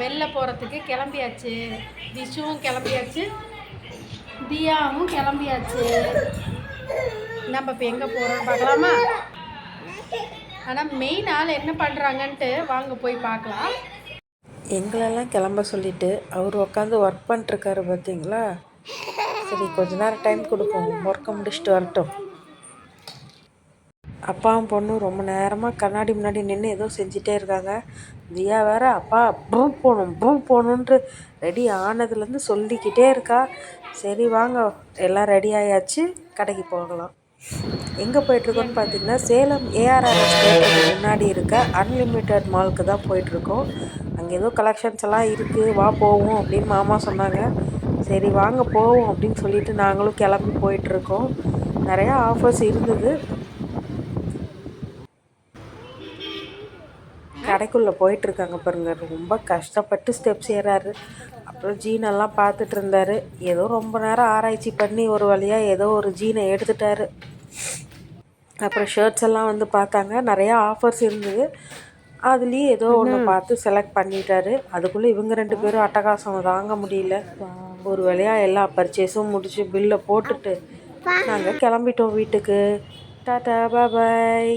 வெளில போகிறதுக்கு கிளம்பியாச்சு. விஷுவும் கிளம்பியாச்சு, தியாவும் கிளம்பியாச்சு. நம்ம இப்போ எங்கே போகிறோம்னு பார்க்கலாமா? ஆனால் மெயின் ஆள் என்ன பண்ணுறாங்கன்ட்டு வாங்க போய் பார்க்கலாம். எங்களெல்லாம் கிளம்ப சொல்லிவிட்டு அவர் உட்காந்து ஒர்க் பண்ணிட்டுருக்காரு பார்த்தீங்களா. சரி கொஞ்ச நேரம் டைம் கொடுப்போம், ஒர்க்கை முடிச்சுட்டு வரட்டும். அப்பாவும் பொண்ணும் ரொம்ப நேரமாக கண்ணாடி முன்னாடி நின்று ஏதோ செஞ்சிட்டே இருக்காங்க. தியா வேற அப்பா ப்ரூம் போகணுன்ட்டு ரெடி ஆனதுலேருந்து சொல்லிக்கிட்டே இருக்கா. சரி வாங்க எல்லாம் ரெடி ஆயாச்சு, கடைக்கு போகலாம். எங்கே போயிட்டுருக்கோன்னு பார்த்தீங்கன்னா சேலம் ஏஆர்ஆர்எஸ் தேட்டருக்கு முன்னாடி இருக்க அன்லிமிட்டெட் மாலுக்கு தான் போயிட்டுருக்கோம். அங்கே ஏதோ கலெக்ஷன்ஸ் எல்லாம் இருக்குது, வா போவோம் அப்படின்னு மாமா சொன்னாங்க. சரி வாங்க போவோம் அப்படின்னு சொல்லிட்டு நாங்களும் கிளம்பி போயிட்டுருக்கோம். நிறையா ஆஃபர்ஸ் இருந்தது. கடைக்குள்ளே போயிட்டுருக்காங்க பாருங்க, ரொம்ப கஷ்டப்பட்டு ஸ்டெப்ஸ் ஏறாரு. அப்புறம் ஜீனெல்லாம் பார்த்துட்டு இருந்தார். ஏதோ ரொம்ப நேரம் ஆராய்ச்சி பண்ணி ஒரு வழியாக ஏதோ ஒரு ஜீனை எடுத்துட்டாரு. அப்புறம் ஷர்ட்ஸ் எல்லாம் வந்து பார்த்தாங்க, நிறையா ஆஃபர்ஸ் இருந்தது. அதுலேயும் ஏதோ ஒன்று பார்த்து செலக்ட் பண்ணிட்டாரு. அதுக்குள்ளே இவங்க 2 பேரும் அட்டகாசம் தாங்க முடியல. ஒரு வழியாக எல்லா பர்ச்சேஸும் முடிச்சு பில்லை போட்டுட்டு நாங்கள் கிளம்பிட்டோம் வீட்டுக்கு. டாட்டா பாய்.